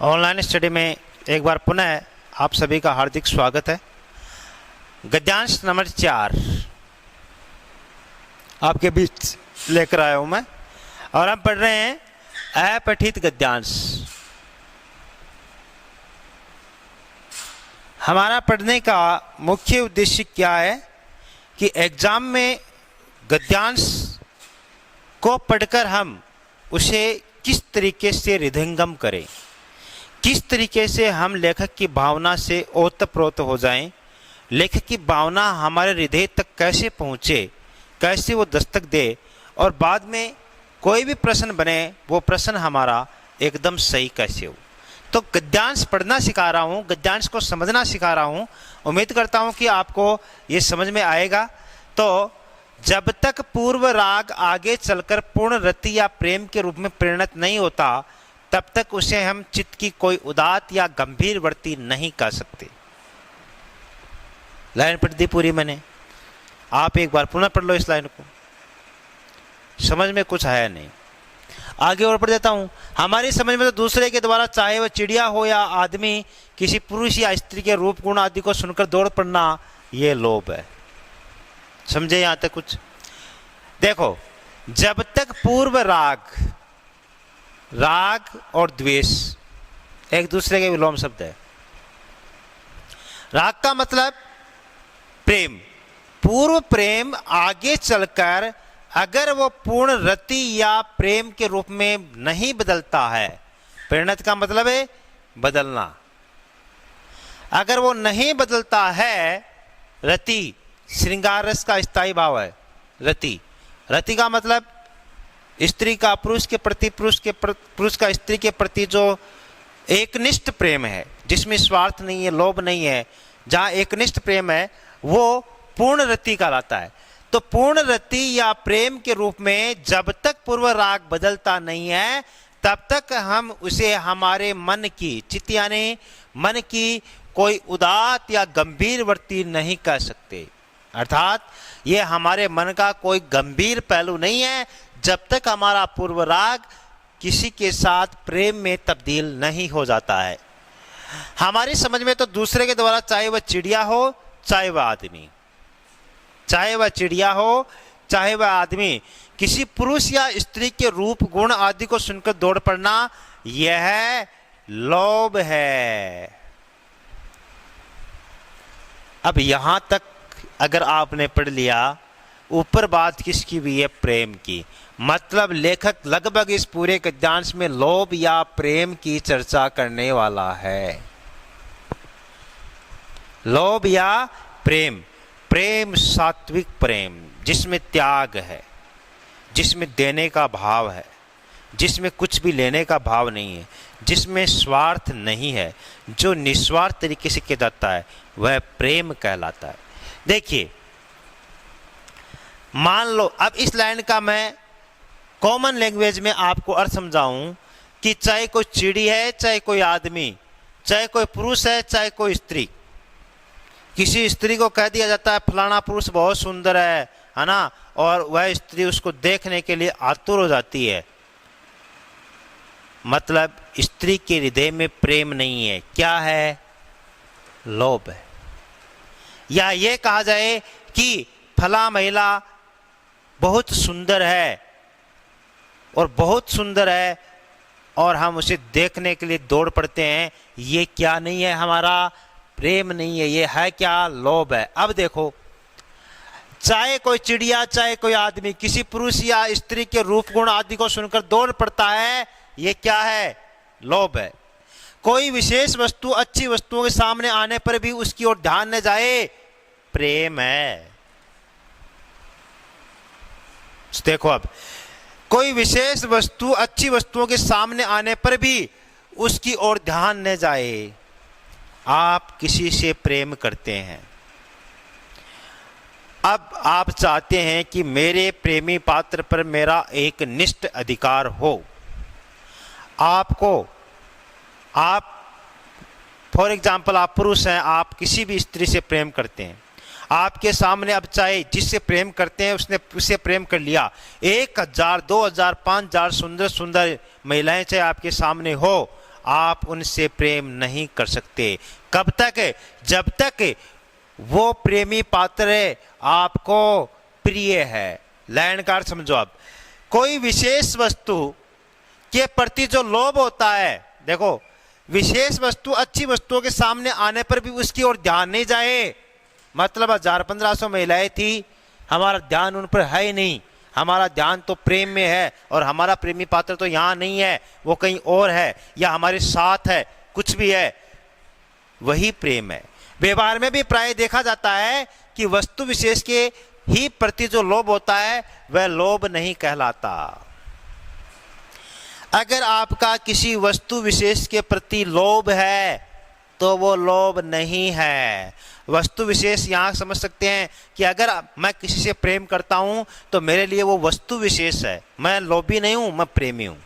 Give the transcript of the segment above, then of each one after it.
Online study में एक बार पुनः आप सभी का हार्दिक स्वागत है। गद्यांश नंबर 4 आपके बीच लेकर आया हूं मैं और हम पढ़ रहे हैं अपठित गद्यांश। हमारा पढ़ने का मुख्य उद्देश्य क्या है कि एग्जाम में गद्यांश को पढ़कर हम उसे किस तरीके से हृदयंगम करें, किस तरीके से हम लेखक की भावना से ओतप्रोत हो जाएं, लेखक की भावना हमारे हृदय तक कैसे पहुँचे, कैसे वो दस्तक दे और बाद में कोई भी प्रश्न बने वो प्रश्न हमारा एकदम सही कैसे हो। तो गद्यांश पढ़ना सिखा रहा हूँ, गद्यांश को समझना सिखा रहा हूँ। उम्मीद करता हूँ कि आपको ये समझ में आएगा। तो जब तक पूर्व राग आगे चलकर पूर्ण रति या प्रेम के रूप में परिणत नहीं होता तब तक उसे हम चित्त की कोई उदात या गंभीर वृत्ति नहीं कर सकते। लाइन पढ़ दी पूरी मैंने, आप एक बार पुनः पढ़ लो इस लाइन को, समझ में कुछ आया नहीं। आगे और पढ़ देता हूं। हमारी समझ में तो दूसरे के द्वारा चाहे वह चिड़िया हो या आदमी किसी पुरुष या स्त्री के रूप गुण आदि को सुनकर दौड़ पड़ना ये लोभ है। समझे यहां तक कुछ? देखो, जब तक पूर्व राग और द्वेष एक दूसरे के विलोम शब्द है। राग का मतलब प्रेम, पूर्व प्रेम आगे चलकर अगर वो पूर्ण रति या प्रेम के रूप में नहीं बदलता है, परिणत का मतलब है बदलना, अगर वो नहीं बदलता है, रति श्रृंगार रस का स्थायी भाव है। रति का मतलब स्त्री का पुरुष के प्रति, पुरुष का स्त्री के प्रति जो एकनिष्ठ प्रेम है, जिसमें स्वार्थ नहीं है, लोभ नहीं है, जहां एकनिष्ठ प्रेम है वो पूर्ण रति कहलाता है। तो पूर्ण रति या प्रेम के रूप में जब तक पूर्व राग बदलता नहीं है तब तक हम उसे हमारे मन की, चित्त यानी मन की कोई उदात या गंभीर वृत्ति नहीं कह सकते। अर्थात ये हमारे मन का कोई गंभीर पहलू नहीं है जब तक हमारा पूर्व राग किसी के साथ प्रेम में तब्दील नहीं हो जाता है। हमारी समझ में तो दूसरे के द्वारा चाहे वह चिड़िया हो चाहे वह आदमी, चाहे वह चिड़िया हो चाहे वह आदमी, किसी पुरुष या स्त्री के रूप गुण आदि को सुनकर दौड़ पड़ना यह लोभ है। अब यहां तक अगर आपने पढ़ लिया, ऊपर बात किसकी हुई है? प्रेम की। मतलब लेखक लगभग इस पूरे गद्यांश में लोभ या प्रेम की चर्चा करने वाला है। लोभ या प्रेम, प्रेम सात्विक प्रेम जिसमें त्याग है, जिसमें देने का भाव है, जिसमें कुछ भी लेने का भाव नहीं है, जिसमें स्वार्थ नहीं है, जो निस्वार्थ तरीके से किया जाता है वह प्रेम कहलाता है। देखिए, मान लो अब इस लाइन का मैं कॉमन लैंग्वेज में आपको अर्थ समझाऊं कि चाहे कोई चिड़ी है, चाहे कोई आदमी, चाहे कोई पुरुष है, चाहे कोई स्त्री, किसी स्त्री को कह दिया जाता है फलाना पुरुष बहुत सुंदर है ना, और वह स्त्री उसको देखने के लिए आतुर हो जाती है। मतलब स्त्री के हृदय में प्रेम नहीं है, क्या है? लोभ है। या ये कहा जाए कि फला महिला बहुत सुंदर है और बहुत सुंदर है और हम उसे देखने के लिए दौड़ पड़ते हैं, ये क्या नहीं है? हमारा प्रेम नहीं है, ये है क्या? लोभ है। अब देखो, चाहे कोई चिड़िया चाहे कोई आदमी किसी पुरुष या स्त्री के रूप गुण आदि को सुनकर दौड़ पड़ता है, ये क्या है? लोभ है। कोई विशेष वस्तु अच्छी वस्तुओं के सामने आने पर भी उसकी ओर ध्यान न जाए, प्रेम है। देखो, अब कोई विशेष वस्तु अच्छी वस्तुओं के सामने आने पर भी उसकी ओर ध्यान न जाए, आप किसी से प्रेम करते हैं। अब आप चाहते हैं कि मेरे प्रेमी पात्र पर मेरा एक निष्ठ अधिकार हो। आप फॉर एग्जाम्पल, आप पुरुष हैं, आप किसी भी स्त्री से प्रेम करते हैं, आपके सामने अब चाहे जिससे प्रेम करते हैं उससे प्रेम कर लिया, 1000, 2000, 5000 सुंदर सुंदर महिलाएं चाहे आपके सामने हो, आप उनसे प्रेम नहीं कर सकते। कब तक? जब तक वो प्रेमी पात्र आपको प्रिय है। लाइन का अर्थ समझो। आप कोई विशेष वस्तु के प्रति जो लोभ होता है, देखो विशेष वस्तु, अच्छी वस्तुओं के सामने आने पर भी उसकी ओर ध्यान नहीं जाए। मतलब 1000-1500 महिलाएं थी, हमारा ध्यान उन पर है ही नहीं, हमारा ध्यान तो प्रेम में है और हमारा प्रेमी पात्र तो यहाँ नहीं है, वो कहीं और है या हमारे साथ है, कुछ भी है, वही प्रेम है। व्यवहार में भी प्राय देखा जाता है कि वस्तु विशेष के ही प्रति जो लोभ होता है वह लोभ नहीं कहलाता। अगर आपका किसी वस्तु विशेष के प्रति लोभ है तो वो लोभ नहीं है। वस्तु विशेष यहां समझ सकते हैं कि अगर मैं किसी से प्रेम करता हूं तो मेरे लिए वो वस्तु विशेष है, मैं लोभी नहीं हूं, मैं प्रेमी हूं।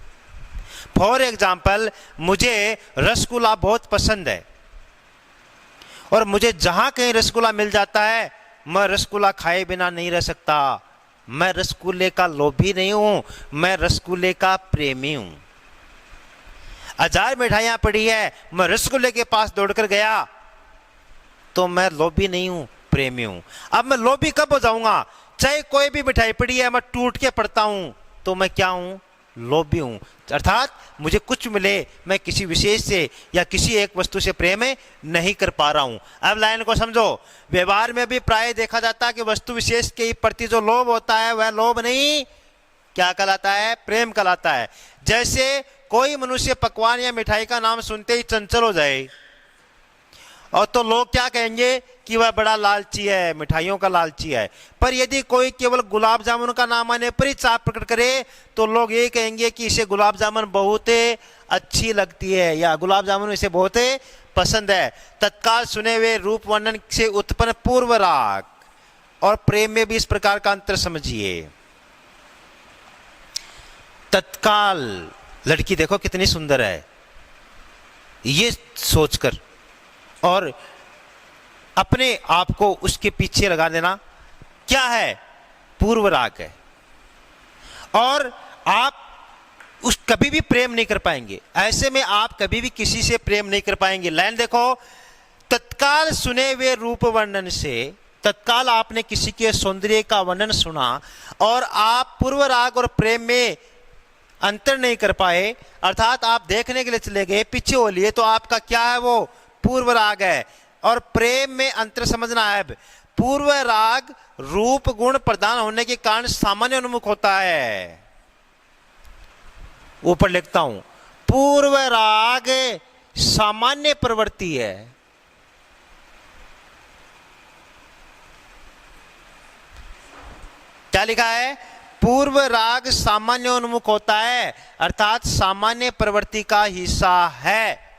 फॉर एग्जाम्पल, मुझे रसगुल्ला बहुत पसंद है और मुझे जहां कहीं रसगुल्ला मिल जाता है मैं रसगुल्ला खाए बिना नहीं रह सकता। मैं रसगुल्ले का लोभी नहीं हूं, मैं रसगुल्ले का प्रेमी हूं। 1000 मिठाइयां पड़ी है, मैं रसगुल्ले के पास दौड़कर गया तो मैं लोभी नहीं हूं, प्रेमी हूं। अब मैं लोभी कब हो जाऊंगा? चाहे कोई भी मिठाई पड़ी है, मैं टूट के पड़ता हूं तो मैं क्या हूं? लोभी हूं। अर्थात मुझे कुछ मिले, मैं किसी विशेष से या किसी एक वस्तु से प्रेम नहीं कर पा रहा हूं। अब लाइन को समझो। व्यवहार में भी प्राय देखा जाता है कि वस्तु विशेष के प्रति जो लोभ होता है वह लोभ नहीं क्या कहलाता है? प्रेम कहलाता है। जैसे कोई मनुष्य पकवान या मिठाई का नाम सुनते ही चंचल हो जाए और तो लोग क्या कहेंगे कि वह बड़ा लालची है, मिठाइयों का लालची है। पर यदि कोई केवल गुलाब जामुन का नाम आने पर ही चाह प्रकट करे तो लोग ये कहेंगे कि इसे गुलाब जामुन बहुत अच्छी लगती है या गुलाब जामुन इसे बहुत पसंद है। तत्काल सुने हुए रूप वर्णन से उत्पन्न पूर्व राग और प्रेम में भी इस प्रकार का अंतर समझिए। तत्काल लड़की देखो कितनी सुंदर है, ये सोचकर और अपने आप को उसके पीछे लगा देना क्या है? पूर्व राग है। और आप उस कभी भी प्रेम नहीं कर पाएंगे। ऐसे में आप कभी भी किसी से प्रेम नहीं कर पाएंगे। लाइन देखो, तत्काल सुने हुए रूप वर्णन से, तत्काल आपने किसी के सौंदर्य का वर्णन सुना और आप पूर्व राग और प्रेम में अंतर नहीं कर पाए, अर्थात आप देखने के लिए चले गए, पीछे हो लिए, तो आपका क्या है? वो पूर्व राग है। और प्रेम में अंतर समझना है। पूर्व राग रूप गुण प्रदान होने के कारण सामान्य उन्मुख होता है। ऊपर लिखता हूं, पूर्व राग सामान्य प्रवृत्ति है। क्या लिखा है? पूर्व राग सामान्य उन्मुख होता है, अर्थात सामान्य प्रवृत्ति का हिस्सा है।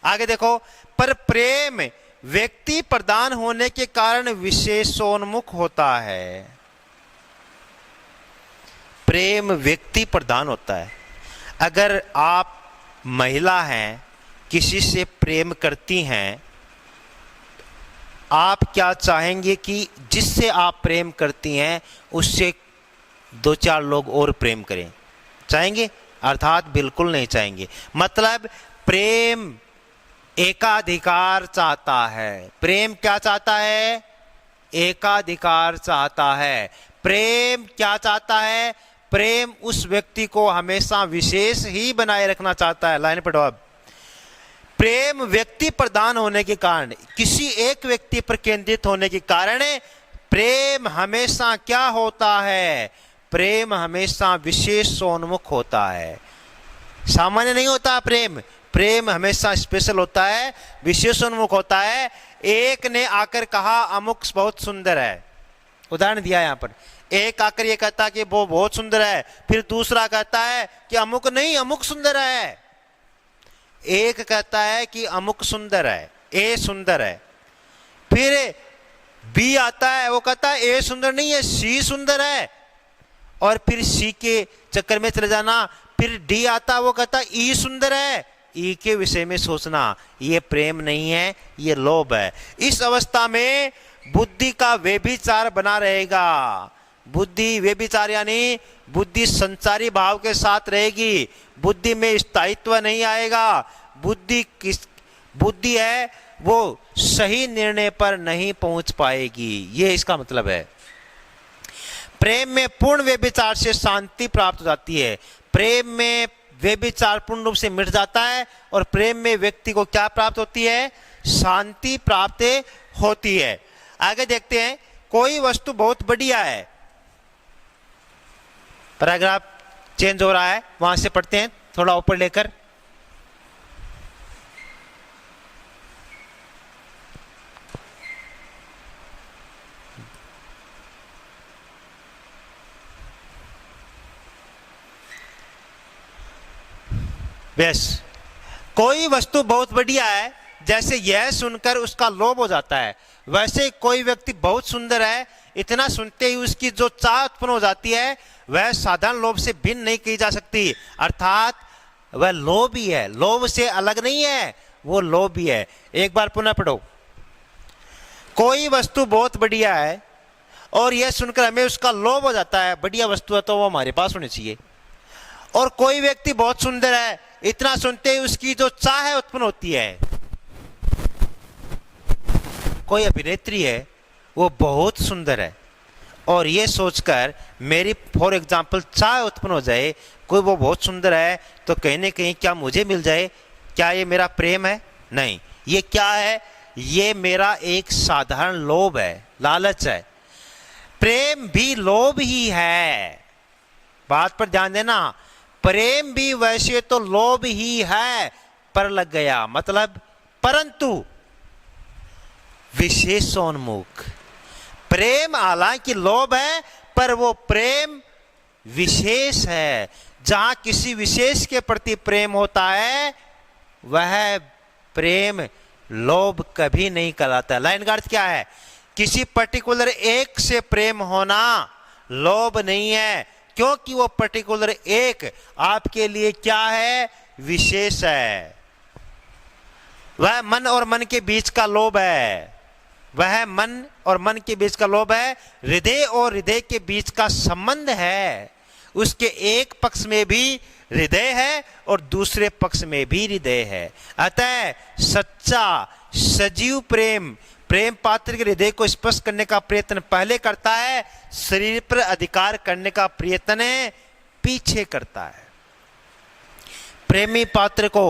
आगे देखो, पर प्रेम व्यक्ति प्रदान होने के कारण विशेषोन्मुख होता है। प्रेम व्यक्ति प्रदान होता है। अगर आप महिला हैं, किसी से प्रेम करती हैं, आप क्या चाहेंगे कि जिससे आप प्रेम करती हैं उससे 2-4 लोग और प्रेम करें? चाहेंगे? अर्थात बिल्कुल नहीं चाहेंगे। मतलब प्रेम एकाधिकार चाहता है। प्रेम क्या चाहता है? एकाधिकार चाहता है। प्रेम क्या चाहता है? प्रेम उस व्यक्ति को हमेशा विशेष ही बनाए रखना चाहता है। लाइन पढ़ो अब। प्रेम व्यक्ति प्रदान होने के कारण, किसी एक व्यक्ति पर केंद्रित होने के कारण प्रेम हमेशा क्या होता है? प्रेम हमेशा विशेषोन्मुख होता है। सामान्य नहीं होता प्रेम। प्रेम हमेशा स्पेशल होता है, विशेषोन्मुख होता है। एक ने आकर कहा अमुक बहुत सुंदर है, उदाहरण दिया यहां पर। एक आकर ये कहता है कि वो बहुत सुंदर है, फिर दूसरा कहता है कि अमुक नहीं, अमुक सुंदर है। एक कहता है कि अमुक सुंदर है, ए सुंदर है, फिर बी आता है, वो कहता है ए सुंदर नहीं है, सी सुंदर है, और फिर सी के चक्कर में चले जाना। फिर डी आता है, वो कहता है ई सुंदर है। ई के विषय में सोचना, ये प्रेम नहीं है, ये लोभ है। इस अवस्था में बुद्धि का व्यभिचार बना रहेगा। बुद्धि व्यभिचार यानी बुद्धि संचारी भाव के साथ रहेगी। बुद्धि में स्थायित्व नहीं आएगा। बुद्धि है वो सही निर्णय पर नहीं पहुंच पाएगी। ये इसका मतलब है। प्रेम में पूर्ण व्यभिचार से शांति प्राप्त हो जाती है। प्रेम में व्यभिचार पूर्ण रूप से मिट जाता है और प्रेम में व्यक्ति को क्या प्राप्त होती है? शांति प्राप्त होती है। आगे देखते हैं, कोई वस्तु बहुत बढ़िया है। पैराग्राफ चेंज हो रहा है, वहां से पढ़ते हैं थोड़ा ऊपर लेकर। बस, कोई वस्तु बहुत बढ़िया है, जैसे यह सुनकर उसका लोभ हो जाता है, वैसे कोई व्यक्ति बहुत सुंदर है, इतना सुनते ही उसकी जो चाह उत्पन्न हो जाती है वह साधारण लोभ से भिन्न नहीं की जा सकती। अर्थात वह लोभ ही है, लोभ से अलग नहीं है, वो लोभ ही है। एक बार पुनः पढ़ो। कोई वस्तु बहुत बढ़िया है और यह सुनकर हमें उसका लोभ हो जाता है, बढ़िया वस्तु है तो वो हमारे पास होनी चाहिए। और कोई व्यक्ति बहुत सुंदर है, इतना सुनते ही उसकी जो चाह है उत्पन्न होती है। कोई अभिनेत्री है, वो बहुत सुंदर है और ये सोचकर मेरी फॉर एग्जाम्पल चाह उत्पन्न हो जाए, कोई वो बहुत सुंदर है तो कहीं ना कहीं क्या मुझे मिल जाए, क्या ये मेरा प्रेम है? नहीं, ये क्या है? ये मेरा एक साधारण लोभ है, लालच है। प्रेम भी लोभ ही है, बात पर ध्यान देना। प्रेम भी वैसे तो लोभ ही है, पर लग गया मतलब परंतु विशेषोन्मुख। प्रेम हालांकि लोभ है, पर वो प्रेम विशेष है। जहां किसी विशेष के प्रति प्रेम होता है वह प्रेम लोभ कभी नहीं कहलाता। लाइन का अर्थ क्या है? किसी पर्टिकुलर एक से प्रेम होना लोभ नहीं है, क्योंकि वो पर्टिकुलर एक आपके लिए क्या है? विशेष है। वह मन और मन के बीच का लोभ है, वह मन और मन के बीच का लोभ है, हृदय और हृदय के बीच का संबंध है। उसके एक पक्ष में भी हृदय है और दूसरे पक्ष में भी हृदय है। अतः सच्चा सजीव प्रेम प्रेम पात्र के हृदय को स्पर्श करने का प्रयत्न पहले करता है, शरीर पर अधिकार करने का प्रयत्न पीछे करता है। प्रेमी पात्र को,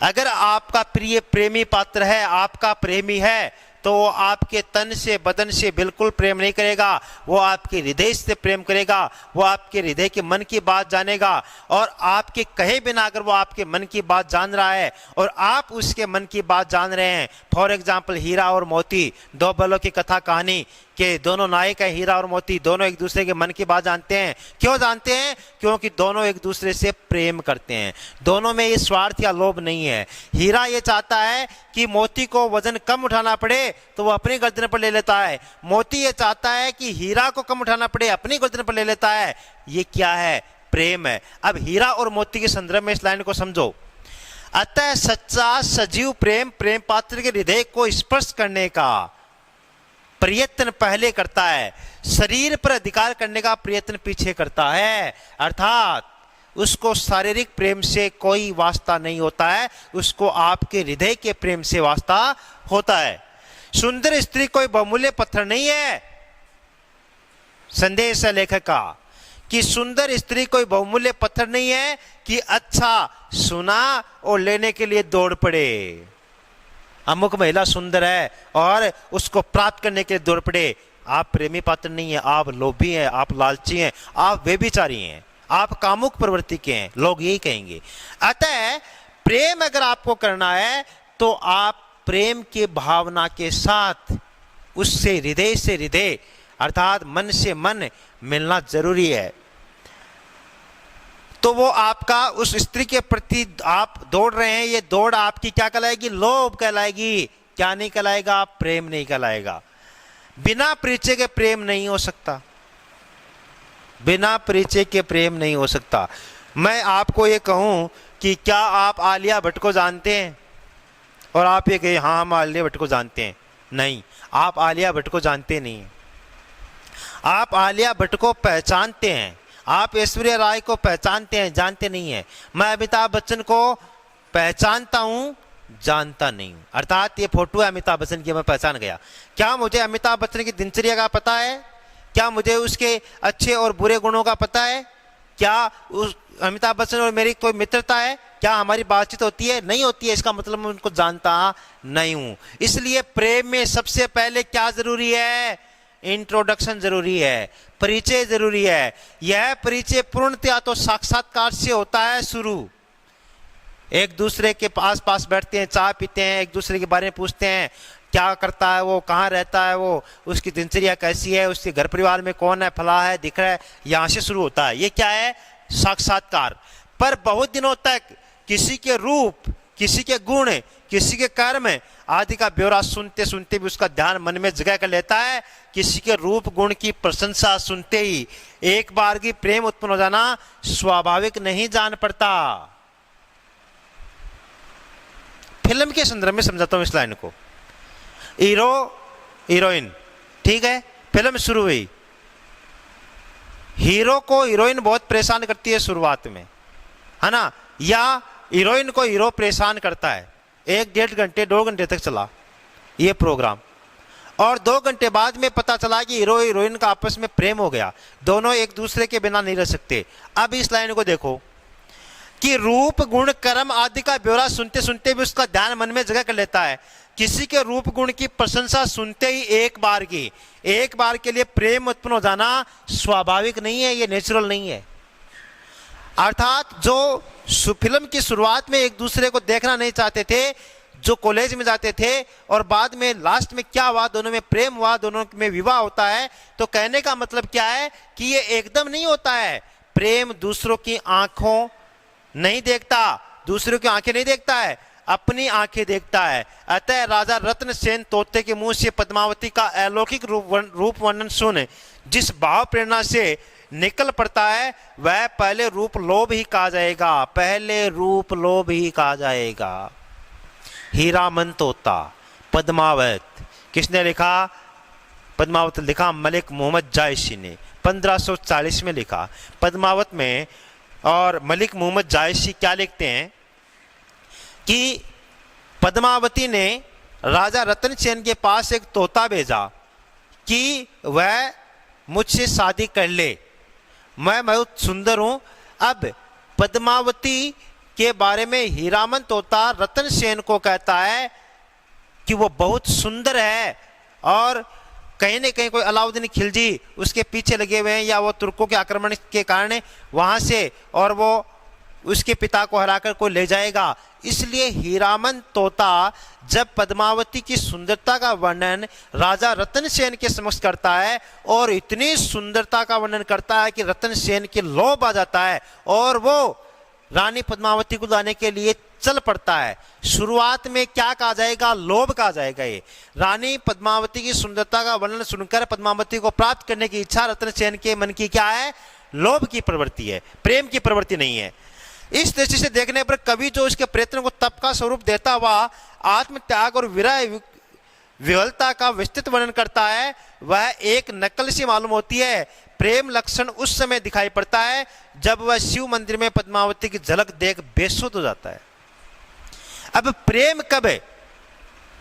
अगर आपका प्रिय प्रेमी पात्र है, आपका प्रेमी है, तो वो आपके तन से बदन से बिल्कुल प्रेम नहीं करेगा, वो आपके हृदय से प्रेम करेगा, वो आपके हृदय के मन की बात जानेगा और आपके कहे बिना अगर वो आपके मन की बात जान रहा है और आप उसके मन की बात जान रहे हैं। फॉर एग्जाम्पल हीरा और मोती, दो बलों की कथा कहानी के दोनों नायक है हीरा और मोती, दोनों एक दूसरे के मन की बात जानते हैं। क्यों जानते हैं? क्योंकि दोनों एक दूसरे से प्रेम करते हैं, दोनों में ये स्वार्थ या लोभ नहीं है। हीरा ये चाहता है कि मोती को वजन कम उठाना पड़े तो वो अपनी गर्दन पर ले लेता है, मोती ये चाहता है कि हीरा को कम उठाना पड़े, अपनी गर्दन पर ले लेता है। ये क्या है? प्रेम है। अब हीरा और मोती के संदर्भ में इस लाइन को समझो। अतः सच्चा सजीव प्रेम प्रेम पात्र के हृदय को स्पर्श करने का प्रयत्न पहले करता है, शरीर पर अधिकार करने का प्रयत्न पीछे करता है। अर्थात उसको शारीरिक प्रेम से कोई वास्ता नहीं होता है, उसको आपके हृदय के प्रेम से वास्ता होता है। सुंदर स्त्री कोई बहुमूल्य पत्थर नहीं है। संदेश है लेखक का कि सुंदर स्त्री कोई बहुमूल्य पत्थर नहीं है कि अच्छा सुना और लेने के लिए दौड़ पड़े। अमुक महिला सुंदर है और उसको प्राप्त करने के लिए दौड़ पड़े। आप प्रेमी पात्र नहीं है, आप लोभी हैं, आप लालची हैं, आप व्यभिचारी हैं, आप कामुक प्रवृत्ति के हैं, लोग यही कहेंगे। अतः प्रेम अगर आपको करना है तो आप प्रेम के भावना के साथ उससे हृदय से हृदय अर्थात मन से मन मिलना जरूरी है। तो वो आपका उस स्त्री के प्रति आप दौड़ रहे हैं, ये दौड़ आपकी क्या कहलाएगी? लोभ कहलाएगी। क्या नहीं कहलाएगा? प्रेम नहीं कहलाएगा। बिना परिचय के प्रेम नहीं हो सकता, बिना परिचय के प्रेम नहीं हो सकता। मैं आपको ये कहूं कि क्या आप आलिया भट्ट को जानते हैं और आप ये कहें हाँ हम आलिया भट्ट को जानते हैं, नहीं, आप आलिया भट्ट को जानते नहीं हैं। आप आलिया भट्ट को पहचानते हैं, आप ऐश्वर्या राय को पहचानते हैं, जानते नहीं हैं। मैं अमिताभ बच्चन को पहचानता हूं, जानता नहीं हूं। अर्थात ये फोटो है अमिताभ बच्चन की, मैं पहचान गया। क्या मुझे अमिताभ बच्चन की दिनचर्या का पता है? क्या मुझे उसके अच्छे और बुरे गुणों का पता है? क्या उस अमिताभ बच्चन और मेरी कोई मित्रता है? क्या हमारी बातचीत होती है? नहीं होती है। इसका मतलब मैं उनको जानता नहीं हूं। इसलिए प्रेम में सबसे पहले क्या जरूरी है? इंट्रोडक्शन जरूरी है, परिचय जरूरी है। यह परिचय पूर्णतया तो साक्षात्कार से होता है शुरू। एक दूसरे के पास पास बैठते हैं, चाय पीते हैं, एक दूसरे के बारे में पूछते हैं, क्या करता है वो, कहाँ रहता है वो, उसकी दिनचर्या कैसी है, उसके घर परिवार में कौन है, फला है, दिख रहा है, यहां से शुरू होता है। ये क्या है? साक्षात्कार। पर बहुत दिनों तक किसी के रूप, किसी के गुण, किसी के कर्म आदि का ब्यौरा सुनते सुनते भी उसका ध्यान मन में जगह कर लेता है। किसी के रूप गुण की प्रशंसा सुनते ही एक बार की प्रेम उत्पन्न हो जाना स्वाभाविक नहीं जान पड़ता। फिल्म के संदर्भ में समझाता हूं इस लाइन को। हीरो हीरोइन, ठीक है, फिल्म शुरू हुई, हीरो को हीरोइन बहुत परेशान करती है शुरुआत में, है ना, या हीरोइन को हीरो परेशान करता है। 1-1.5 घंटे 2 घंटे तक चला ये प्रोग्राम, और 2 घंटे बाद में पता चला कि हीरो हीरोइन का आपस में प्रेम हो गया, दोनों एक दूसरे के बिना नहीं रह सकते। अब इस लाइन को देखो कि रूप गुण कर्म आदि का ब्यौरा सुनते सुनते भी उसका ध्यान मन में जगह कर लेता है। किसी के रूप गुण की प्रशंसा सुनते ही एक बार के लिए प्रेम उत्पन्न हो जाना स्वाभाविक नहीं है, ये नेचुरल नहीं है। अर्थात जो फिल्म की शुरुआत में एक दूसरे को देखना नहीं चाहते थे, जो कॉलेज में जाते थे और बाद में लास्ट में क्या हुआ, दोनों में प्रेम हुआ, दोनों में विवाह होता है, तो कहने का मतलब क्या है कि ये एकदम नहीं होता है। प्रेम दूसरों की आंखों नहीं देखता, दूसरों की आंखें नहीं देखता है, अपनी आंखें देखता है। अतः राजा रत्न सेन तोते के मुंह से पद्मावती का अलौकिक रूप वर्णन सुन जिस भाव प्रेरणा से निकल पड़ता है, वह पहले रूप लोभ ही कहा जाएगा, पहले रूप लोभ ही कहा जाएगा। हीरामन तोता, पद्मावत, किसने लिखा? पद्मावत लिखा मलिक मोहम्मद जायसी ने 1540 में लिखा। पद्मावत में और मलिक मोहम्मद जायसी क्या लिखते हैं कि पद्मावती ने राजा रतन सेन के पास एक तोता भेजा कि वह मुझसे शादी कर ले, मैं बहुत सुंदर हूं। अब पद्मावती के बारे में हीरामन तोता रतन सेन को कहता है कि वो बहुत सुंदर है, और कहीं न कहीं कोई अलाउद्दीन खिलजी उसके पीछे लगे हुए हैं, या वो तुर्कों के आक्रमण के कारण वहां से, और वो उसके पिता को हराकर कोई ले जाएगा। इसलिए हीरामन तोता जब पद्मावती की सुंदरता का वर्णन राजा रतन सेन के समक्ष करता है, और इतनी सुंदरता का वर्णन करता है कि रतन सेन के लोभ आ जाता है, और वो रानी पद्मावती को लाने के लिए चल पड़ता है। शुरुआत में क्या कहा जाएगा? लोभ कहा जाएगा। ये रानी पद्मावती की सुंदरता का वर्णन सुनकर पद्मावती को प्राप्त करने की इच्छा रतन सेन के मन की क्या है? लोभ की प्रवृत्ति है, प्रेम की प्रवृत्ति नहीं है। इस दृष्टि से देखने पर कवि जो इसके प्रयत्न को तप का स्वरूप देता हुआ आत्म त्याग और विरह विह्वलता का विस्तृत वर्णन करता है, वह एक नकल सी मालूम होती है। प्रेम लक्षण उस समय दिखाई पड़ता है जब वह शिव मंदिर में पद्मावती की झलक देख बेसुध हो जाता है। अब प्रेम कब है?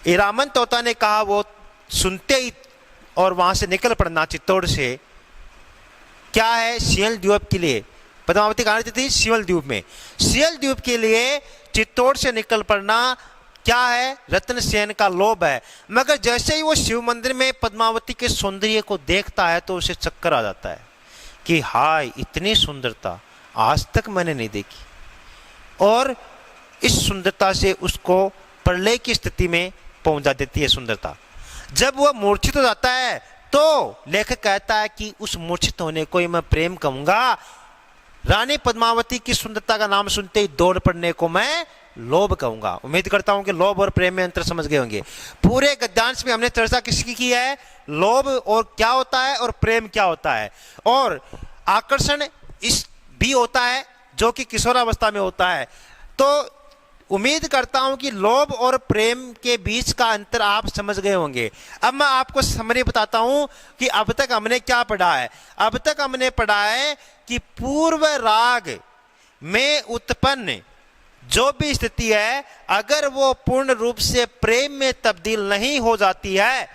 हीरामन तोता ने कहा वो सुनते ही और वहां से निकल पड़ना चित्तौड़ से। क्या है? सियल द्वीप के लिए पद्मावती कहां रहती थी? सियल द्वीप में। सियल द्वीप के लिए चित्तौड़ से निकल पड़ना क्या है? रतन सेन का लोभ है। मगर जैसे ही वो शिव मंदिर में पद्मावती के सौंदर्य को देखता है तो उसे चक्कर आ जाता है कि हाय, इतनी सुंदरता आज तक मैंने नहीं देखी, और इस सुंदरता से उसको प्रलय की स्थिति में पहुंचा देती है सुंदरता। जब वह मूर्छित हो जाता है तो लेखक कहता है कि उस मूर्छित होने को ही मैं प्रेम कहूंगा। रानी पद्मावती की सुंदरता का नाम सुनते ही दौड़ पड़ने को मैं लोभ कहूंगा। उम्मीद करता हूं कि लोभ और प्रेम में अंतर समझ गए होंगे। पूरे गद्यांश में हमने चर्चा किसकी की है? लोभ और क्या होता है और प्रेम क्या होता है, और आकर्षण इस भी होता है जो कि किशोरावस्था में होता है। तो उम्मीद करता हूं कि लोभ और प्रेम के बीच का अंतर आप समझ गए होंगे। अब मैं आपको समरी बताता हूं कि अब तक हमने क्या पढ़ा है। अब तक हमने पढ़ा है कि पूर्व राग में उत्पन्न जो भी स्थिति है, अगर वो पूर्ण रूप से प्रेम में तब्दील नहीं हो जाती है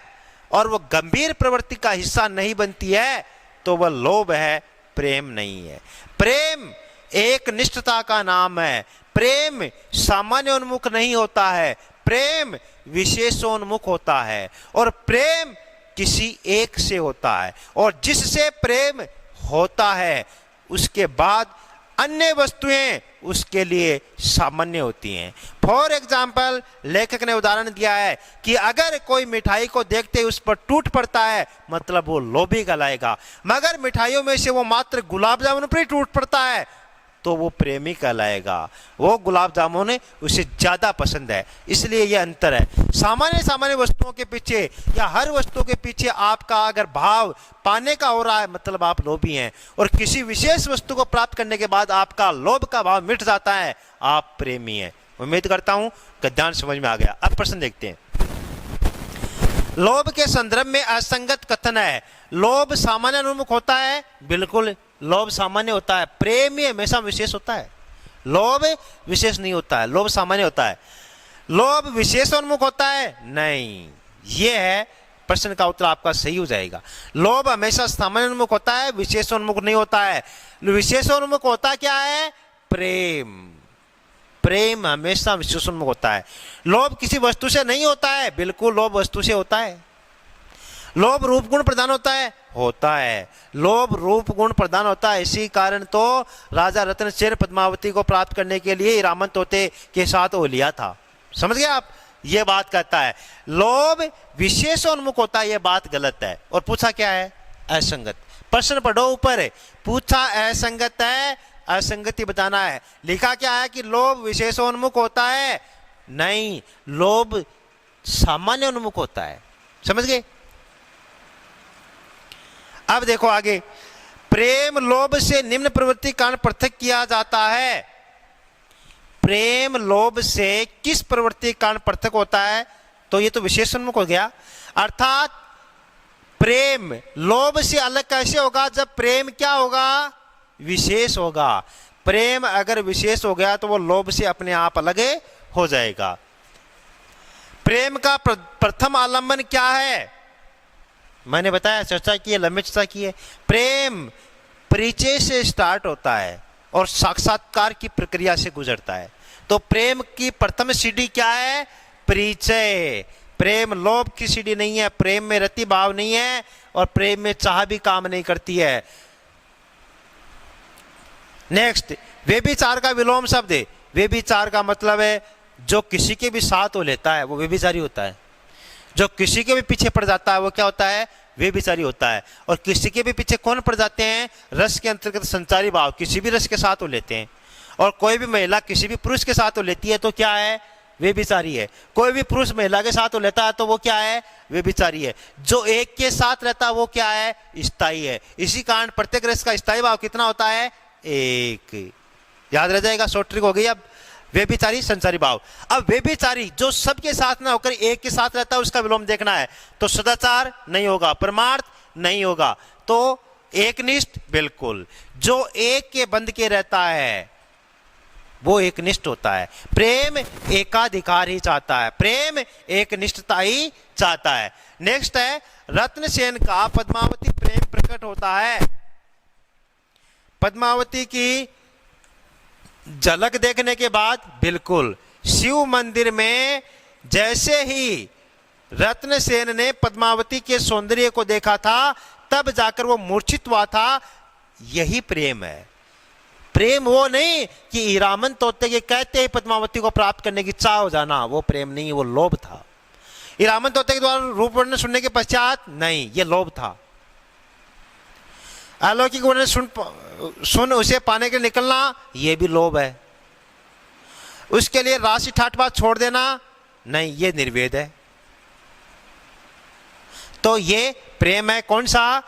और वो गंभीर प्रवृत्ति का हिस्सा नहीं बनती है, तो वह लोभ है, प्रेम नहीं है। प्रेम एक निष्ठता का नाम है। प्रेम सामान्य उन्मुख नहीं होता है, प्रेम विशेषोन्मुख होता है, और प्रेम किसी एक से होता है, और जिससे प्रेम होता है उसके बाद अन्य वस्तुएं उसके लिए सामान्य होती हैं। फॉर एग्जाम्पल, लेखक ने उदाहरण दिया है कि अगर कोई मिठाई को देखते ही उस पर टूट पड़ता है, मतलब वो लोभी कहलाएगा। मगर मिठाइयों में से वो मात्र गुलाब जामुन पर ही टूट पड़ता है, तो वो प्रेमी कहलाएगा। वो गुलाब जामुन उसे ज्यादा पसंद है। इसलिए ये अंतर है। सामान्य वस्तुओं के पीछे या हर वस्तु के पीछे आपका अगर भाव पाने का हो रहा है, मतलब आप लोभी हैं, और किसी विशेष वस्तु को प्राप्त करने के बाद आपका लोभ का भाव मिट जाता है, आप प्रेमी हैं। उम्मीद करता हूं गद्यांश समझ में आ गया। अब प्रश्न देखते हैं। लोभ के संदर्भ में असंगत कथन है। लोभ सामान्य उन्मुख होता है, बिल्कुल लोभ सामान्य होता है। प्रेम ही हमेशा विशेष होता है, लोभ विशेष नहीं होता है। लोभ सामान्य होता है। लोभ विशेषोन्मुख होता है, नहीं। यह है प्रश्न का उत्तर आपका सही हो जाएगा। लोभ हमेशा सामान्य उन्मुख होता है, विशेषोन्मुख नहीं होता है। विशेषोन्मुख होता क्या है? प्रेम। प्रेम हमेशा विशेषोन्मुख होता है। लोभ किसी वस्तु से नहीं होता है, बिल्कुल लोभ वस्तु से होता है। लोभ रूप गुण प्रदान होता है, होता है। लोभ रूप गुण प्रदान होता है। इसी कारण तो राजा रत्नसेन पद्मावती को प्राप्त करने के लिए हीरामन तोते के साथ वो लिया था। समझ गए आप? ये बात कहता है लोभ विशेषोन्मुख होता है, ये बात गलत है। और पूछा क्या है? असंगत। प्रश्न पढ़ो ऊपर, पूछा असंगत है, असंगति बताना है। लिखा क्या है कि लोभ विशेषोन्मुख होता है, नहीं, लोभ सामान्य उन्मुख होता है। समझ गए? अब देखो आगे, प्रेम लोभ से निम्न प्रवृत्ति कारण पृथक किया जाता है। प्रेम लोभ से किस प्रवृत्ति कारण पृथक होता है? तो ये तो विशेषोन्मुख हो गया। अर्थात प्रेम लोभ से अलग कैसे होगा? जब प्रेम क्या होगा? विशेष होगा। प्रेम अगर विशेष हो गया तो वो लोभ से अपने आप अलग हो जाएगा। प्रेम का प्रथम आलंबन क्या है? मैंने बताया, चर्चा की है, लंबी चर्चा की है। प्रेम परिचय से स्टार्ट होता है और साक्षात्कार की प्रक्रिया से गुजरता है। तो प्रेम की प्रथम सीढ़ी क्या है? परिचय। प्रेम लोभ की सीढ़ी नहीं है। प्रेम में रति भाव नहीं है और प्रेम में चाह भी काम नहीं करती है। नेक्स्ट, व्यभिचार का विलोम शब्द है। व्यभिचार का मतलब है जो किसी के भी साथ हो लेता है वो व्यभिचारी होता है। जो किसी के भी पीछे पड़ जाता है वो क्या होता है? व्यभिचारी होता है। और किसी के भी पीछे कौन पड़ जाते हैं? रस के अंतर्गत संचारी भाव किसी भी रस के साथ हो लेते हैं। और कोई भी महिला किसी भी पुरुष के साथ हो लेती है तो क्या है? व्यभिचारी है। कोई भी पुरुष महिला के साथ हो लेता है तो वो क्या है? व्यभिचारी है। जो एक के साथ रहता है वो क्या है? स्थायी है। इसी कारण प्रत्येक रस का स्थायी भाव कितना होता है? एक। याद रह जाएगा, शॉर्ट ट्रिक हो गई। अब व्यभिचारी संचारी भाव। अब व्यभिचारी जो सबके साथ ना होकर एक के साथ रहता है उसका विलोम देखना है। तो सदाचार नहीं होगा, परमार्थ नहीं होगा, तो एकनिष्ठ बिल्कुल। जो एक के बंध के रहता है वो एकनिष्ठ होता है। प्रेम एकाधिकार ही चाहता है, प्रेम एकनिष्ठता ही चाहता है। नेक्स्ट है, रत्नसेन का पद्मावती प्रेम प्रकट होता है। पद्मावती की झलक देखने के बाद बिल्कुल शिव मंदिर में जैसे ही रत्नसेन ने पद्मावती के सौंदर्य को देखा था तब जाकर वो मूर्छित हुआ था। यही प्रेम है। प्रेम वो नहीं कि हीरामन तोते के कहते ही पद्मावती को प्राप्त करने की चाह हो जाना, वो प्रेम नहीं, वो लोभ था। हीरामन तोते के द्वारा रूप वर्णन सुनने के पश्चात नहीं, ये लोभ था। अलौकिक वर्णन सुन उसे पाने के लिए निकलना, यह भी लोभ है। उसके लिए राशि ठाटबाज छोड़ देना, नहीं, ये निर्वेद है। तो ये प्रेम है। कौन सा?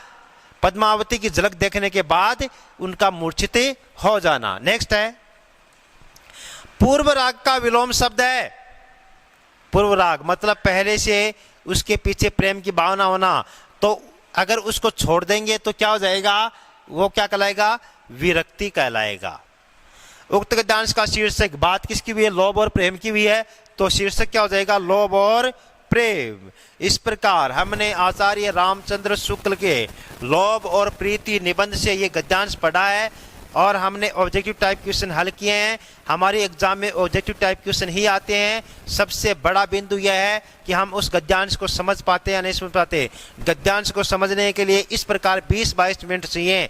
पद्मावती की झलक देखने के बाद उनका मूर्छित हो जाना। नेक्स्ट है, पूर्व राग का विलोम शब्द है। पूर्व राग मतलब पहले से उसके पीछे प्रेम की भावना होना। तो अगर उसको छोड़ देंगे तो क्या हो जाएगा? वो क्या कहलाएगा? विरक्ति कहलाएगा। उक्त गद्यांश का शीर्षक बात किसकी हुई है? लोभ और प्रेम की हुई है, तो शीर्षक क्या हो जाएगा? लोभ और प्रेम। इस प्रकार हमने आचार्य रामचंद्र शुक्ल के लोभ और प्रीति निबंध से ये गद्यांश पढ़ा है और हमने ऑब्जेक्टिव टाइप क्वेश्चन हल किए हैं। हमारे एग्जाम में ऑब्जेक्टिव टाइप क्वेश्चन ही आते हैं। सबसे बड़ा बिंदु यह है कि हम उस गद्यांश को समझ पाते हैं या नहीं समझ पाते। गद्यांश को समझने के लिए इस प्रकार 20-22 मिनट चाहिए।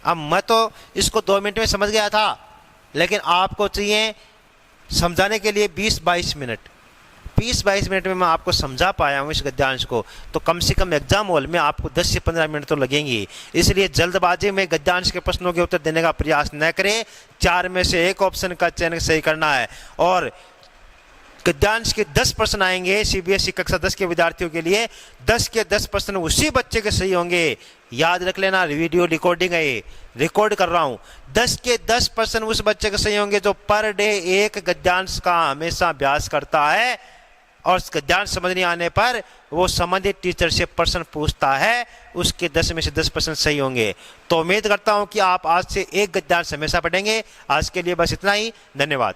अब मैं तो इसको 2 मिनट में समझ गया था, लेकिन आपको चाहिए समझाने के लिए 20-22 मिनट। 20-22 मिनट में मैं आपको समझा पाया हूँ इस गद्यांश को, तो कम से कम एग्जाम हॉल में आपको 10 से 15 मिनट तो लगेंगे। इसलिए जल्दबाजी में गद्यांश के प्रश्नों के उत्तर देने का प्रयास न करें। 4 में से एक ऑप्शन का चयन सही करना है। और गद्यांश के 10 प्रश्न आएंगे सीबीएसई कक्षा 10 के विद्यार्थियों के लिए। 10 के 10 प्रश्न उसी बच्चे के सही होंगे। याद रख लेना, वीडियो रिकॉर्डिंग है, रिकॉर्ड कर रहा हूं। 10 के 10 प्रश्न उस बच्चे के सही होंगे जो पर डे एक गद्यांश का हमेशा अभ्यास करता है और गद्यांश समझ नहीं आने पर वो संबंधित टीचर से प्रश्न पूछता है। उसके 10 में से 10 प्रश्न सही होंगे। तो उम्मीद करता हूं कि आप आज से एक गद्यांश हमेशा पढ़ेंगे। आज के लिए बस इतना ही। धन्यवाद।